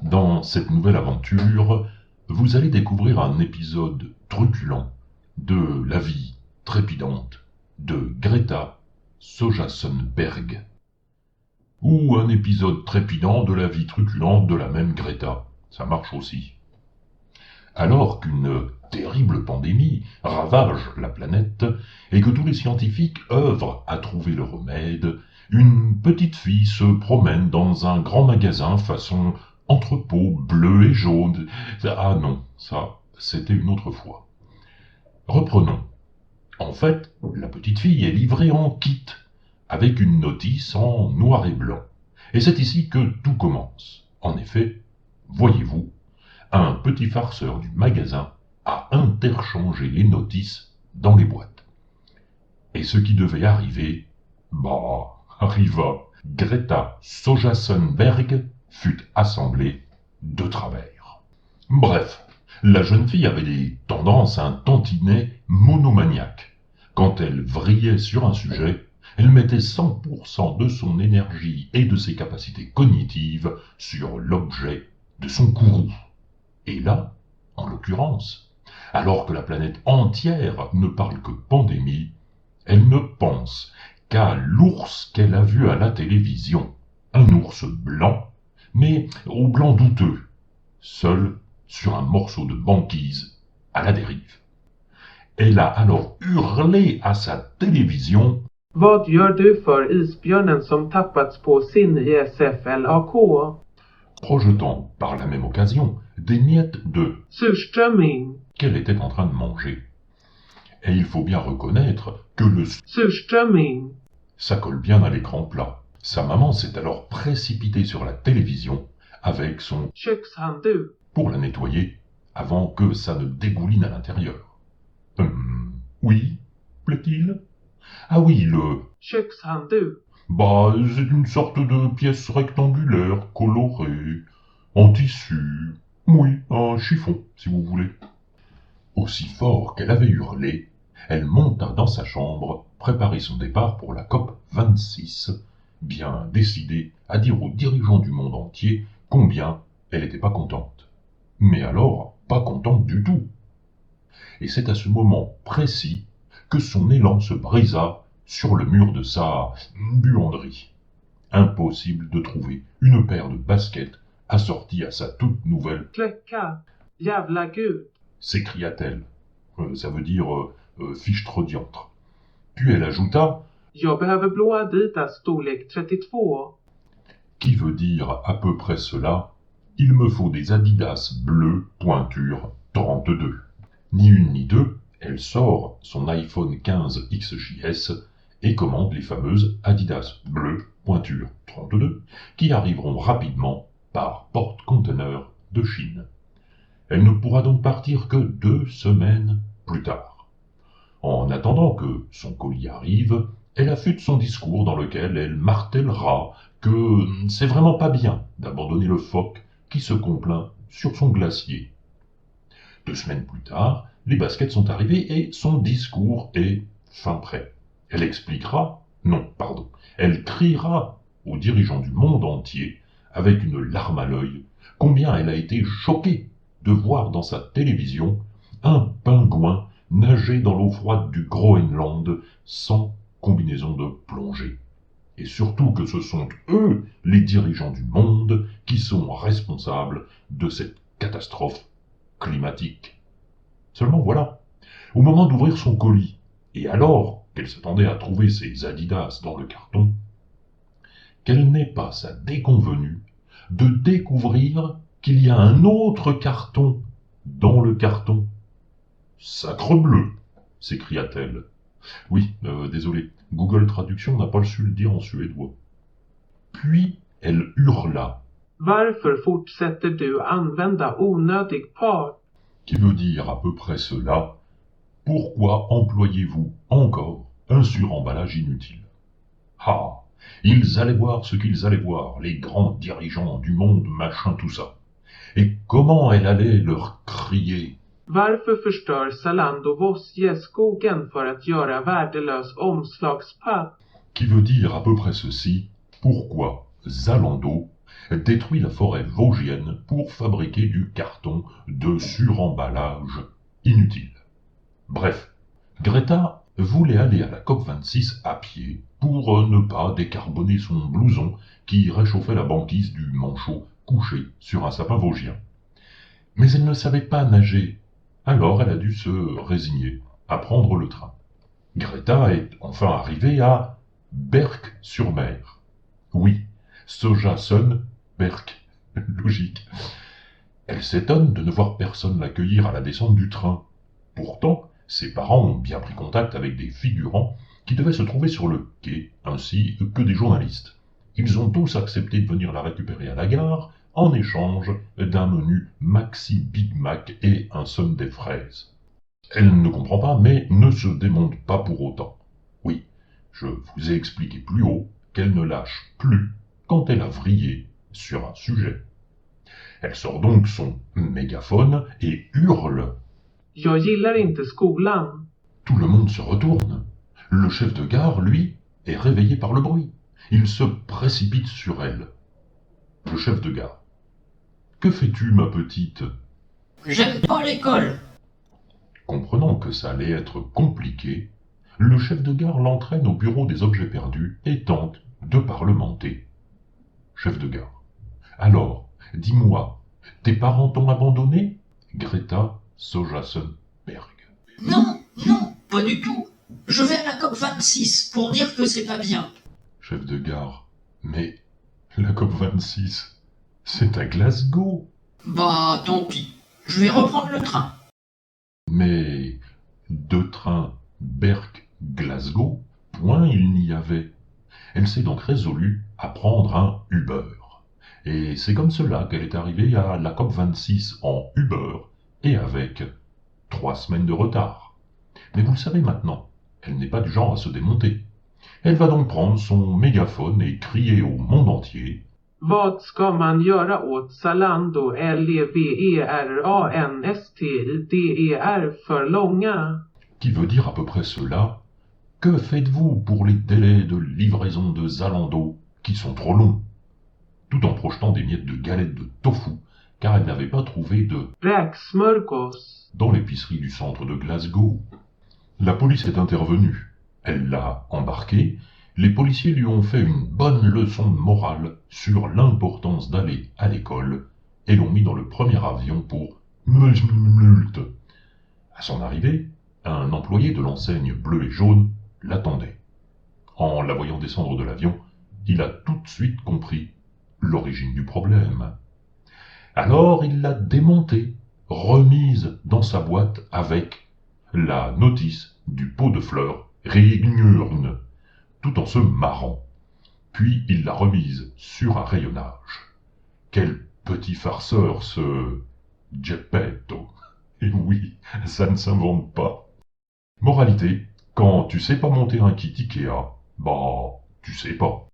Dans cette nouvelle aventure, vous allez découvrir un épisode truculent de la vie trépidante de Greta Sojasenberg. Ou un épisode trépidant de la vie truculente de la même Greta. Ça marche aussi. Alors qu'une terrible pandémie ravage la planète et que tous les scientifiques œuvrent à trouver le remède, une petite fille se promène dans un grand magasin façon entrepôt bleu et jaune. Ah non, ça, c'était une autre fois. Reprenons. En fait, la petite fille est livrée en kit, avec une notice en noir et blanc. Et c'est ici que tout commence. En effet, voyez-vous, un petit farceur du magasin a interchangé les notices dans les boîtes. Et ce qui devait arriver, arriva. Greta Sojasenberg fut assemblée de travers. Bref, la jeune fille avait des tendances à un tantinet monomaniaque. Quand elle vrillait sur un sujet, elle mettait 100% de son énergie et de ses capacités cognitives sur l'objet de son courroux. Et là, en l'occurrence, alors que la planète entière ne parle que pandémie, elle ne pense qu'à l'ours qu'elle a vu à la télévision. Un ours blanc, mais au blanc douteux, seul sur un morceau de banquise à la dérive. Elle a alors hurlé à sa télévision: Vad gör du för isbjörnen som tappats på sin ISFLAK? Projetant par la même occasion des miettes de Surströmming. Qu'elle était en train de manger. Et il faut bien reconnaître que le Surströmming. Ça colle bien à l'écran plat. Sa maman s'est alors précipitée sur la télévision avec son Kökshandduk. Pour la nettoyer avant que ça ne dégouline à l'intérieur. Oui, plaît-il? Ah oui, le Kökshandduk. c'est une sorte de pièce rectangulaire, colorée, en tissu. Oui, un chiffon, si vous voulez. Aussi fort qu'elle avait hurlé, elle monta dans sa chambre, préparer son départ pour la COP 26, bien décidée à dire aux dirigeants du monde entier combien elle n'était pas contente. Mais alors, pas contente du tout. Et c'est à ce moment précis que son élan se brisa sur le mur de sa buanderie. Impossible de trouver une paire de baskets assortie à sa toute nouvelle Kläcka. Jävla gud. s'écria-t-elle. Ça veut dire fichtre diantre. Puis elle ajouta: Jag behöver blå Adidas storlek 32. Qui veut dire à peu près cela: il me faut des Adidas bleues pointure 32. Ni une ni deux, elle sort son iPhone 15 XJS et commande les fameuses Adidas bleues pointure 32 qui arriveront rapidement par porte-conteneur de Chine. Elle ne pourra donc partir que 2 semaines plus tard. En attendant que son colis arrive, elle affûte son discours dans lequel elle martèlera que c'est vraiment pas bien d'abandonner le phoque qui se complaint sur son glacier. 2 semaines plus tard, les baskets sont arrivées et son discours est fin prêt. Elle expliquera, elle criera aux dirigeants du monde entier, avec une larme à l'œil, combien elle a été choquée de voir dans sa télévision un pingouin nager dans l'eau froide du Groenland sans combinaison de plongée. Et surtout que ce sont eux, les dirigeants du monde, qui sont responsables de cette catastrophe climatique. Seulement voilà, au moment d'ouvrir son colis, et alors qu'elle s'attendait à trouver ses Adidas dans le carton, quelle n'est pas sa déconvenue de découvrir qu'il y a un autre carton dans le carton. Sacrebleu, s'écria-t-elle. Oui, désolé, Google Traduction n'a pas su le dire en suédois. Puis elle hurla. Varför fortsätter du använda onödig part? Qui veut dire à peu près cela: pourquoi employez-vous encore un suremballage inutile? Ah, ils allaient voir ce qu'ils allaient voir, les grands dirigeants du monde, machin, tout ça. Et comment elle allait leur crier: Varför förstör Zalando Vosjeskogen för att göra värdelös omslagspapp? Qui veut dire à peu près ceci: pourquoi Zalando détruit la forêt vosgienne pour fabriquer du carton de suremballage inutile. Bref, Greta voulait aller à la COP26 à pied pour ne pas décarboner son blouson qui réchauffait la banquise du manchot couché sur un sapin vosgien. Mais elle ne savait pas nager, alors elle a dû se résigner à prendre le train. Greta est enfin arrivée à Berck-sur-Mer. Oui, Soja-Sun-Berck. Logique. Elle s'étonne de ne voir personne l'accueillir à la descente du train. Pourtant, ses parents ont bien pris contact avec des figurants qui devaient se trouver sur le quai, ainsi que des journalistes. Ils ont tous accepté de venir la récupérer à la gare en échange d'un menu Maxi Big Mac et un sundae fraise. Elle ne comprend pas, mais ne se démonte pas pour autant. Oui, je vous ai expliqué plus haut qu'elle ne lâche plus quand elle a vrillé sur un sujet. Elle sort donc son mégaphone et hurle. Jag gillar inte skolan. Tout le monde se retourne. Le chef de gare, lui, est réveillé par le bruit. Il se précipite sur elle. Le chef de gare. Que fais-tu, ma petite? J'aime pas l'école. Comprenant que ça allait être compliqué, le chef de gare l'entraîne au bureau des objets perdus et tente de parlementer. Chef de gare. Alors, dis-moi, tes parents t'ont abandonné? Greta Soja-Sun-Berg. Non, pas du tout. Je vais à la COP26 pour dire que c'est pas bien. Chef de gare. Mais la COP26, c'est à Glasgow. Bah, tant pis. Je vais reprendre le train. Mais deux trains Berck-Glasgow, point il n'y avait. Elle s'est donc résolue à prendre un Uber. Et c'est comme cela qu'elle est arrivée à la COP26 en Uber et avec 3 semaines de retard. Mais vous le savez maintenant, elle n'est pas du genre à se démonter. Elle va donc prendre son mégaphone et crier au monde entier. Vad ska man göra åt Zalando LEVERANSTIDER för långa? Qui veut dire à peu près cela. Que faites-vous pour les délais de livraison de Zalando qui sont trop longs? Tout en projetant des miettes de galettes de tofu, car elle n'avait pas trouvé de Räksmörgås. dans l'épicerie du centre de Glasgow. La police est intervenue. Elle l'a embarqué. Les policiers lui ont fait une bonne leçon de morale sur l'importance d'aller à l'école et l'ont mis dans le premier avion pour multe. À son arrivée, un employé de l'enseigne bleu et jaune l'attendait. En la voyant descendre de l'avion, il a tout de suite compris l'origine du problème. Alors il l'a démontée, remise dans sa boîte avec la notice du pot de fleurs Régnurne, tout en se marrant. Puis il l'a remise sur un rayonnage. Quel petit farceur ce Geppetto. Et oui, ça ne s'invente pas. Moralité, quand tu sais pas monter un kit Ikea, bah, tu sais pas.